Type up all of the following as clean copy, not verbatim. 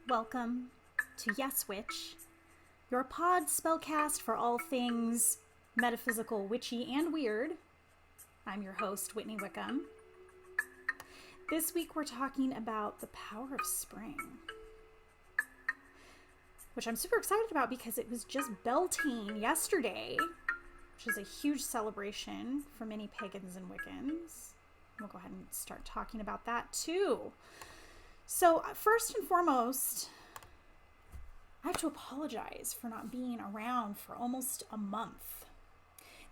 Welcome to Yes Witch, your pod spellcast for all things metaphysical, witchy, and weird. I'm your host, Whitney Wickham. This week we're talking about the power of spring, which I'm super excited about because it was just Beltane yesterday, which is a huge celebration for many pagans and Wiccans. We'll go ahead and start talking about that too. So first and foremost, I have to apologize for not being around for almost a month.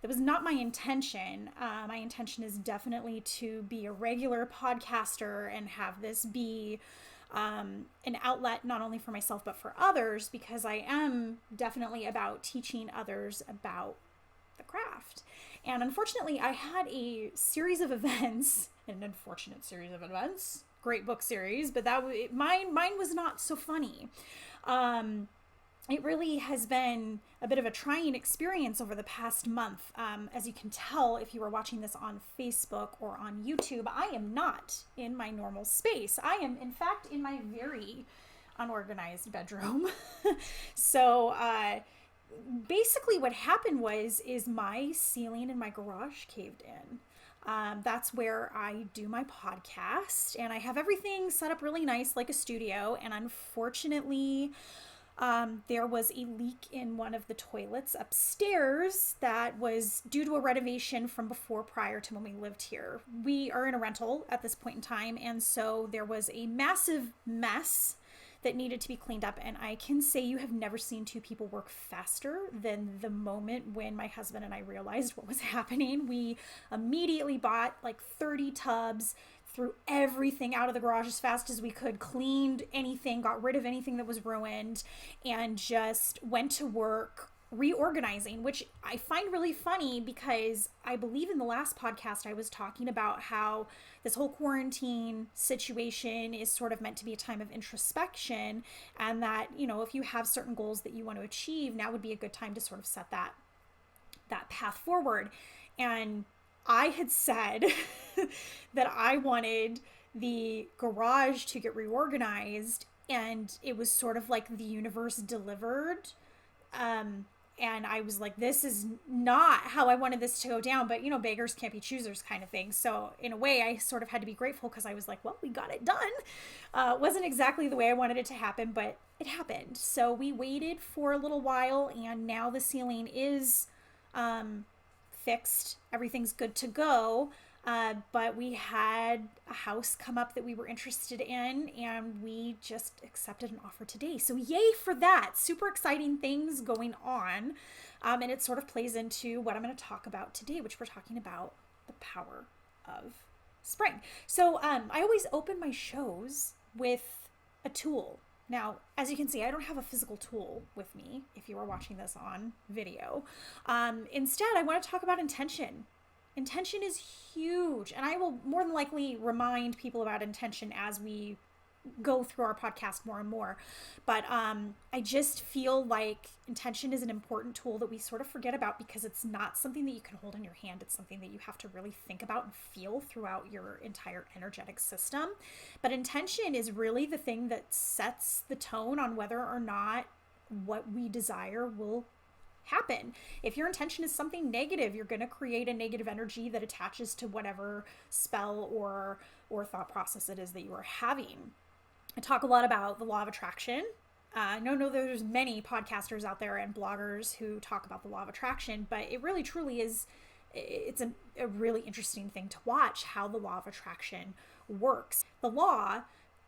That was not my intention. My intention is definitely to be a regular podcaster and have this be an outlet not only for myself but for others, because I am definitely about teaching others about the craft. And unfortunately, I had a series of events, an unfortunate series of events, great book series, but mine was not so funny. It really has been a bit of a trying experience over the past month. As you can tell, if you are watching this on Facebook or on YouTube, I am not in my normal space. I am, in fact, in my very unorganized bedroom. So, basically what happened is my ceiling in my garage caved in. That's where I do my podcast, and I have everything set up really nice like a studio, and unfortunately there was a leak in one of the toilets upstairs that was due to a renovation from prior to when we lived here. We are in a rental at this point in time, and so there was a massive mess that needed to be cleaned up, and I can say you have never seen two people work faster than the moment when my husband and I realized what was happening. We immediately bought like 30 tubs, threw everything out of the garage as fast as we could, cleaned anything, got rid of anything that was ruined, and just went to work reorganizing, which I find really funny because I believe in the last podcast I was talking about how this whole quarantine situation is sort of meant to be a time of introspection, and that, you know, if you have certain goals that you want to achieve, now would be a good time to sort of set that path forward. And I had said that I wanted the garage to get reorganized, and it was sort of like the universe delivered. And I was like, this is not how I wanted this to go down, but you know, beggars can't be choosers kind of thing. So in a way, I sort of had to be grateful because I was like, well, we got it done. It wasn't exactly the way I wanted it to happen, but it happened. So we waited for a little while, and now the ceiling is fixed. Everything's good to go. But we had a house come up that we were interested in, and we just accepted an offer today. So yay for that. Super exciting things going on. And it sort of plays into what I'm going to talk about today, which we're talking about the power of spring. So I always open my shows with a tool. Now, as you can see, I don't have a physical tool with me if you are watching this on video. Instead, I want to talk about intention. Intention is huge, and I will more than likely remind people about intention as we go through our podcast more and more. But I just feel like intention is an important tool that we sort of forget about because it's not something that you can hold in your hand. It's something that you have to really think about and feel throughout your entire energetic system. But intention is really the thing that sets the tone on whether or not what we desire will happen. If your intention is something negative, you're going to create a negative energy that attaches to whatever spell or thought process it is that you are having. I talk a lot about the law of attraction. I know there's many podcasters out there and bloggers who talk about the law of attraction, but it really truly is, it's a really interesting thing to watch how the law of attraction works. The law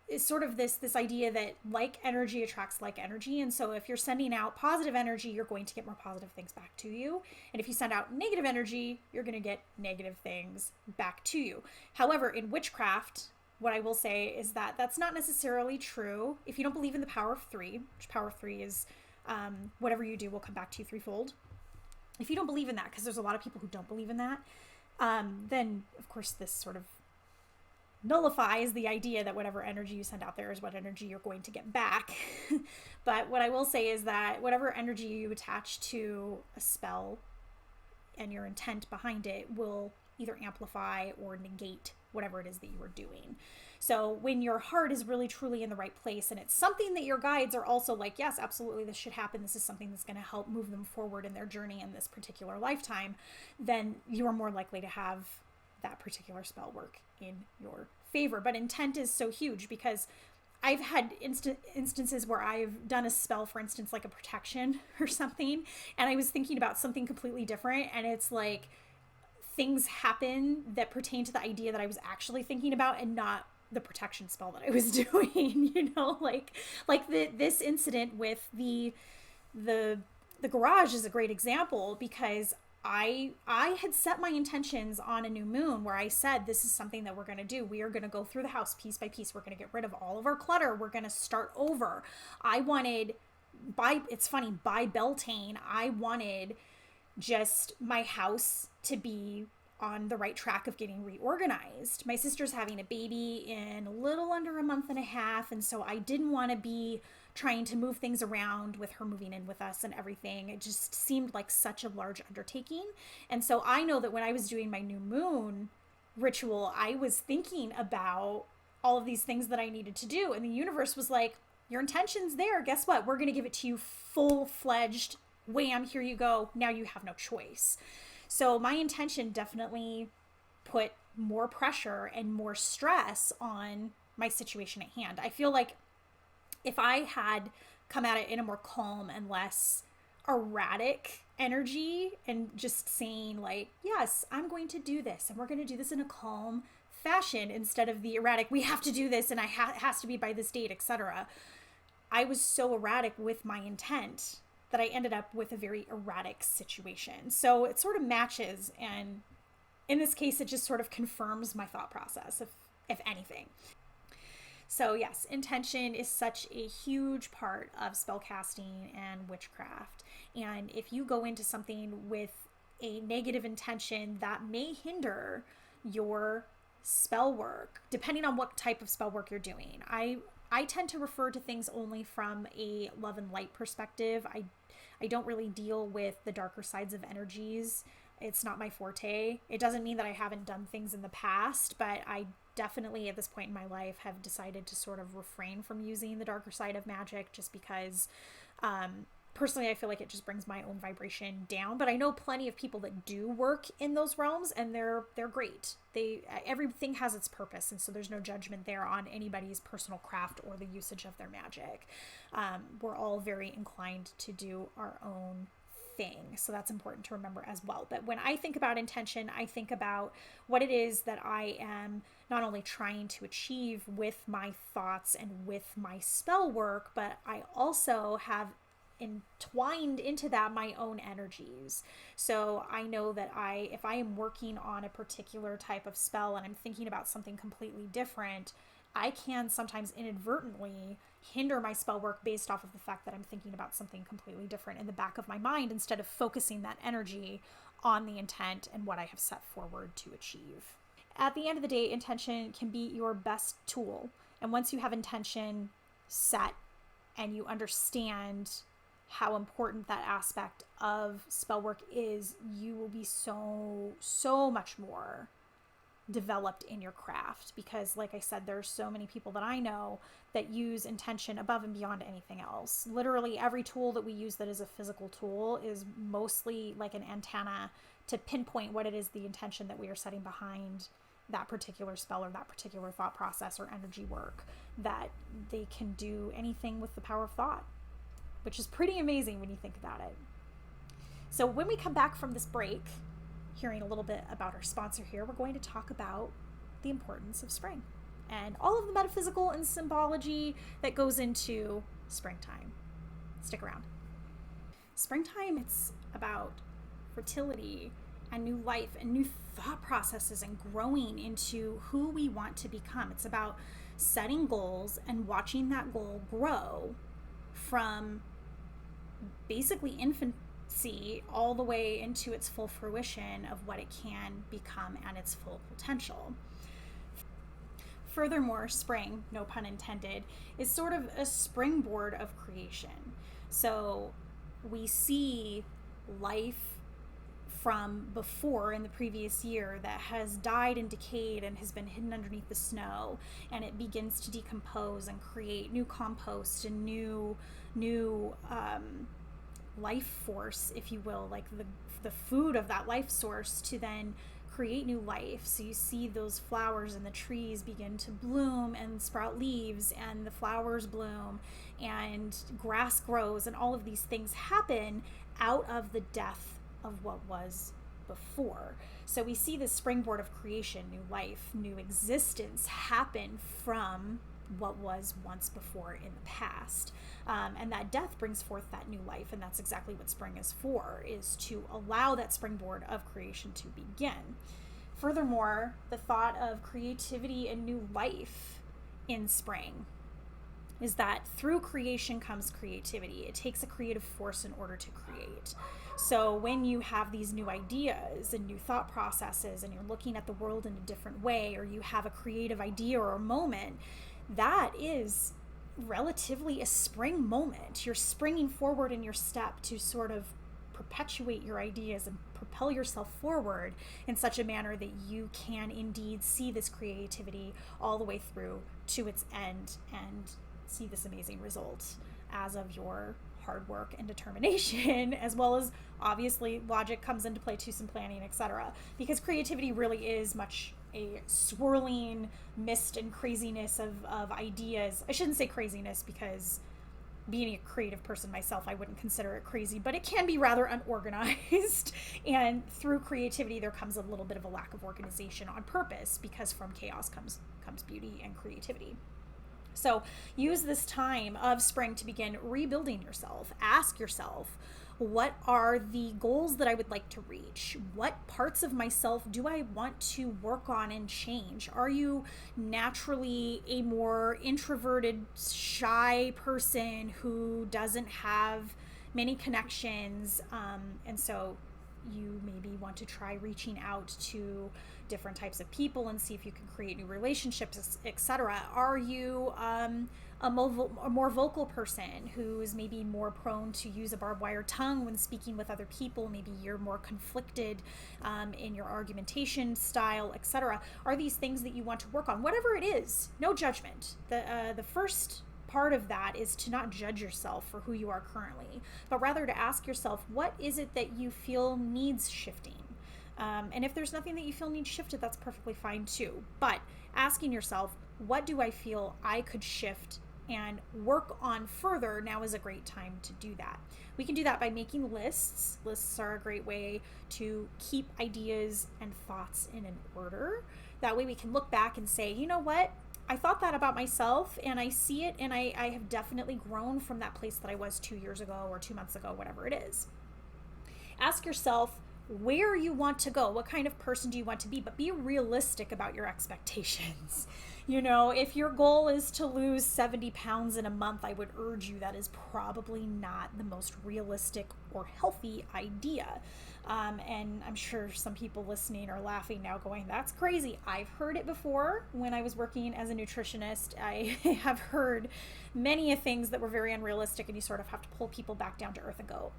is sort of this idea that like energy attracts like energy. And so if you're sending out positive energy, you're going to get more positive things back to you. And if you send out negative energy, you're going to get negative things back to you. However, in witchcraft, what I will say is that that's not necessarily true. If you don't believe in the power of three, which power of three is whatever you do will come back to you threefold. If you don't believe in that, because there's a lot of people who don't believe in that, then of course this sort of nullifies the idea that whatever energy you send out there is what energy you're going to get back. But what I will say is that whatever energy you attach to a spell and your intent behind it will either amplify or negate whatever it is that you are doing. So when your heart is really truly in the right place and it's something that your guides are also like, yes, absolutely, this should happen. This is something that's going to help move them forward in their journey in this particular lifetime, then you are more likely to have that particular spell work in your favor. But intent is so huge, because I've had instances where I've done a spell, for instance, like a protection or something, and I was thinking about something completely different, and it's like things happen that pertain to the idea that I was actually thinking about and not the protection spell that I was doing, this incident with the garage is a great example, because I had set my intentions on a new moon where I said, this is something that we're going to do. We are going to go through the house piece by piece. We're going to get rid of all of our clutter. We're going to start over. It's funny, by Beltane, I wanted just my house to be on the right track of getting reorganized. My sister's having a baby in a little under a month and a half, and so I didn't want to be trying to move things around with her moving in with us and everything. It just seemed like such a large undertaking. And so I know that when I was doing my new moon ritual, I was thinking about all of these things that I needed to do, and the universe was like, your intention's there. Guess what? We're going to give it to you full-fledged. Wham, here you go. Now you have no choice. So my intention definitely put more pressure and more stress on my situation at hand. I feel like if I had come at it in a more calm and less erratic energy and just saying like, yes, I'm going to do this, and we're going to do this in a calm fashion instead of the erratic, we have to do this and it has to be by this date, etc. I was so erratic with my intent that I ended up with a very erratic situation. So it sort of matches, and in this case, it just sort of confirms my thought process, if anything. So yes, intention is such a huge part of spellcasting and witchcraft. And if you go into something with a negative intention, that may hinder your spell work, depending on what type of spell work you're doing. I tend to refer to things only from a love and light perspective. I don't really deal with the darker sides of energies. It's not my forte. It doesn't mean that I haven't done things in the past, but I definitely at this point in my life have decided to sort of refrain from using the darker side of magic, just because personally I feel like it just brings my own vibration down. But I know plenty of people that do work in those realms, and they're great. Everything has its purpose, and so there's no judgment there on anybody's personal craft or the usage of their magic. We're all very inclined to do our own thing, so that's important to remember as well. But when I think about intention, I think about what it is that I am not only trying to achieve with my thoughts and with my spell work, but I also have entwined into that my own energies. So I know that if I am working on a particular type of spell and I'm thinking about something completely different, I can sometimes inadvertently hinder my spell work based off of the fact that I'm thinking about something completely different in the back of my mind, instead of focusing that energy on the intent and what I have set forward to achieve. At the end of the day, intention can be your best tool. And once you have intention set and you understand how important that aspect of spell work is, you will be so much more developed in your craft. Because like I said, there's so many people that I know that use intention above and beyond anything else. Literally every tool that we use that is a physical tool is mostly like an antenna to pinpoint what it is, the intention that we are setting behind that particular spell or that particular thought process or energy work, that they can do anything with the power of thought, which is pretty amazing when you think about it. So when we come back from this break, hearing a little bit about our sponsor here, we're going to talk about the importance of spring and all of the metaphysical and symbology that goes into springtime. Stick around. Springtime, it's about fertility and new life and new thought processes and growing into who we want to become. It's about setting goals and watching that goal grow from basically infancy all the way into its full fruition of what it can become and its full potential. Furthermore, spring, no pun intended, is sort of a springboard of creation. So we see life from before in the previous year that has died and decayed and has been hidden underneath the snow, and it begins to decompose and create new compost and new life force, if you will, like the food of that life source to then create new life. So you see those flowers and the trees begin to bloom and sprout leaves, and the flowers bloom and grass grows, and all of these things happen out of the death of what was before. So we see this springboard of creation, new life, new existence happen from what was once before in the past. And that death brings forth that new life, and that's exactly what spring is for, is to allow that springboard of creation to begin. Furthermore, the thought of creativity and new life in spring is that through creation comes creativity. It takes a creative force in order to create. So when you have these new ideas and new thought processes, and you're looking at the world in a different way, or you have a creative idea or a moment, that is relatively a spring moment. You're springing forward in your step to sort of perpetuate your ideas and propel yourself forward in such a manner that you can indeed see this creativity all the way through to its end and see this amazing result as of your hard work and determination, as well as obviously logic comes into play too, some planning, etc. Because creativity really is much a swirling mist and craziness of ideas. I shouldn't say craziness, because being a creative person myself, I wouldn't consider it crazy, but it can be rather unorganized. And through creativity, there comes a little bit of a lack of organization on purpose, because from chaos comes beauty and creativity. So use this time of spring to begin rebuilding yourself. Ask yourself, what are the goals that I would like to reach? What parts of myself do I want to work on and change? Are you naturally a more introverted, shy person who doesn't have many connections? And so you maybe want to try reaching out to different types of people and see if you can create new relationships, etc. Are you a more vocal person who is maybe more prone to use a barbed wire tongue when speaking with other people? Maybe you're more conflicted in your argumentation style, etc. Are these things that you want to work on? Whatever it is, no judgment. The first part of that is to not judge yourself for who you are currently, but rather to ask yourself, what is it that you feel needs shifting? And if there's nothing that you feel needs shifted, that's perfectly fine too. But asking yourself, what do I feel I could shift and work on further? Now is a great time to do that. We can do that by making lists. Lists are a great way to keep ideas and thoughts in an order. That way we can look back and say, you know what? I thought that about myself, and I see it, and I have definitely grown from that place that I was 2 years ago or 2 months ago, whatever it is. Ask yourself where you want to go. What kind of person do you want to be? But be realistic about your expectations. You know, if your goal is to lose 70 pounds in a month, I would urge you that is probably not the most realistic or healthy idea. And I'm sure some people listening are laughing now going, that's crazy. I've heard it before when I was working as a nutritionist. I have heard many things that were very unrealistic, and you sort of have to pull people back down to earth and go,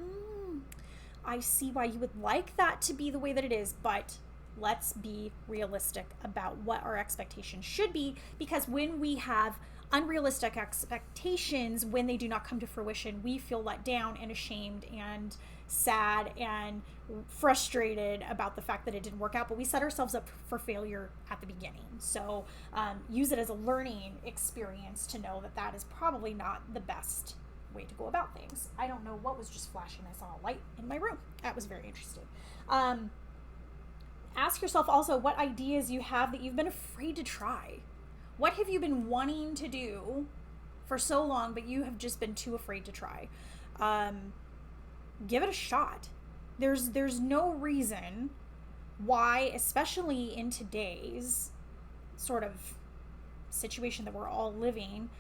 I see why you would like that to be the way that it is, but let's be realistic about what our expectations should be, because when we have unrealistic expectations, when they do not come to fruition, we feel let down and ashamed and sad and frustrated about the fact that it didn't work out, but we set ourselves up for failure at the beginning. So use it as a learning experience to know that that is probably not the best way to go about things. I don't know what was just flashing. I saw a light in my room. That was very interesting. Ask yourself also what ideas you have that you've been afraid to try. What have you been wanting to do for so long, but you have just been too afraid to try? Give it a shot. There's no reason why, especially in today's sort of situation that we're all living,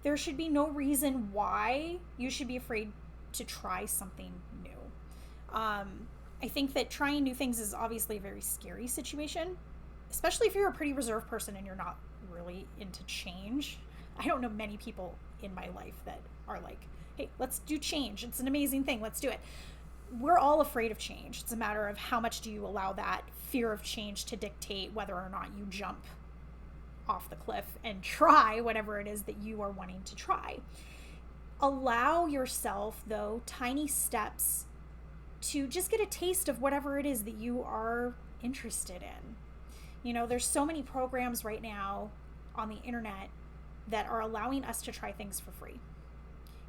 there should be no reason why you should be afraid to try something new. I think that trying new things is obviously a very scary situation, especially if you're a pretty reserved person and you're not really into change. I don't know many people in my life that are like, hey, let's do change. It's an amazing thing. Let's do it. we're all afraid of change. It's a matter of how much do you allow that fear of change to dictate whether or not you jump off the cliff and try whatever it is that you are wanting to try. Allow yourself, though, tiny steps to just get a taste of whatever it is that you are interested in. You know, there's so many programs right now on the internet that are allowing us to try things for free.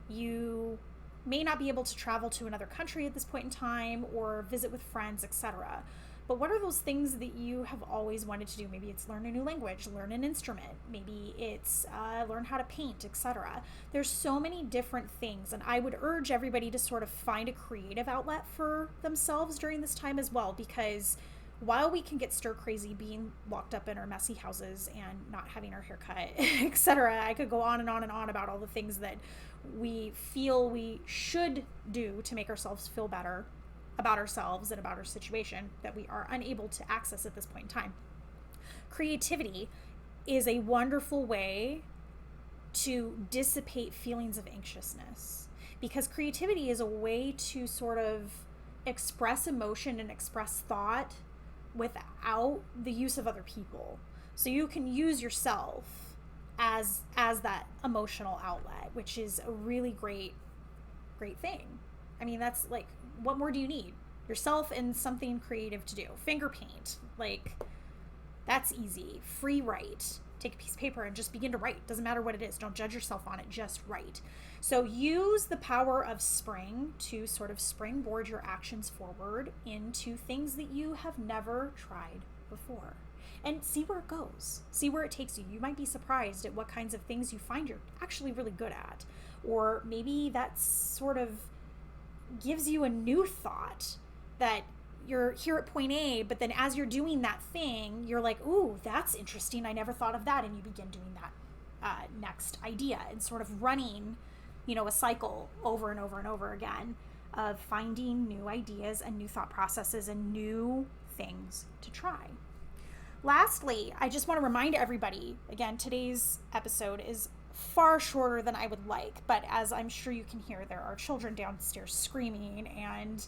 You may not be able to travel to another country at this point in time or visit with friends, etc. But what are those things that you have always wanted to do? Maybe it's learn a new language, learn an instrument, maybe it's learn how to paint, etc. There's so many different things, and I would urge everybody to sort of find a creative outlet for themselves during this time as well, because while we can get stir crazy being locked up in our messy houses and not having our hair cut, etc., I could go on and on and on about all the things that we feel we should do to make ourselves feel better about ourselves and about our situation that we are unable to access at this point in time. Creativity is a wonderful way to dissipate feelings of anxiousness, because creativity is a way to sort of express emotion and express thought without the use of other people. So you can use yourself as that emotional outlet, which is a really great thing. I mean, that's like, what more do you need? Yourself and something creative to do. Finger paint, like, that's easy. Free write. Take a piece of paper and just begin to write. Doesn't matter what it is. Don't judge yourself on it. Just write. So use the power of spring to sort of springboard your actions forward into things that you have never tried before. And see where it goes. See where it takes you. You might be surprised at what kinds of things you find you're actually really good at. Or maybe that sort of gives you a new thought that you're here at point A, but then as you're doing that thing, you're like, ooh, that's interesting. I never thought of that. And you begin doing that next idea and sort of running, a cycle over and over and over again of finding new ideas and new thought processes and new things to try. Lastly, I just want to remind everybody, again, today's episode is far shorter than I would like, but as I'm sure you can hear, there are children downstairs screaming, and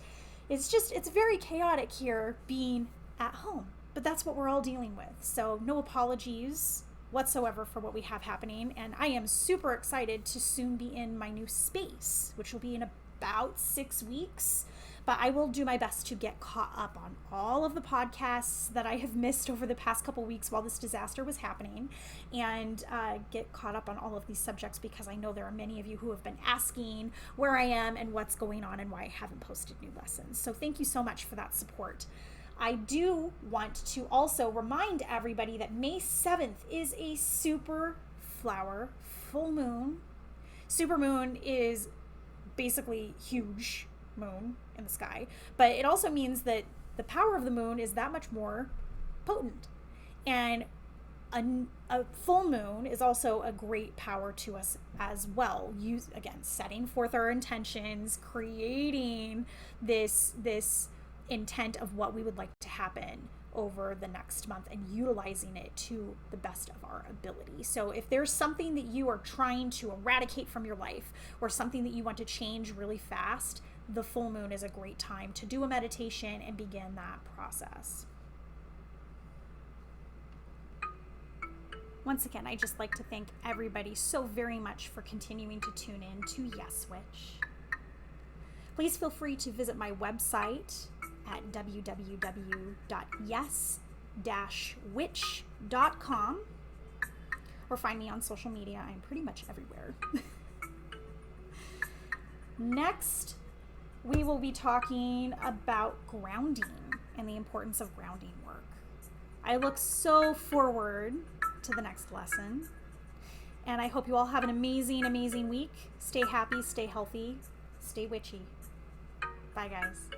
it's very chaotic here being at home, but that's what we're all dealing with. So no apologies whatsoever for what we have happening, and I am super excited to soon be in my new space, which will be in about 6 weeks. But I will do my best to get caught up on all of the podcasts that I have missed over the past couple weeks while this disaster was happening, and get caught up on all of these subjects, because I know there are many of you who have been asking where I am and what's going on and why I haven't posted new lessons. So thank you so much for that support. I do want to also remind everybody that May 7th is a super flower full moon. Super moon is basically huge moon in the sky, but it also means that the power of the moon is that much more potent, and a full moon is also a great power to us as well. Again, setting forth our intentions, creating this intent of what we would like to happen over the next month, and utilizing it to the best of our ability. So if there's something that you are trying to eradicate from your life, or something that you want to change really fast, the full moon is a great time to do a meditation and begin that process. Once again, I just like to thank everybody so very much for continuing to tune in to Yes Witch. Please feel free to visit my website at www.yes-witch.com, or find me on social media. I'm pretty much everywhere. Next, we will be talking about grounding and the importance of grounding work. I look so forward to the next lesson, and I hope you all have an amazing, amazing week. Stay happy, stay healthy, stay witchy. Bye, guys.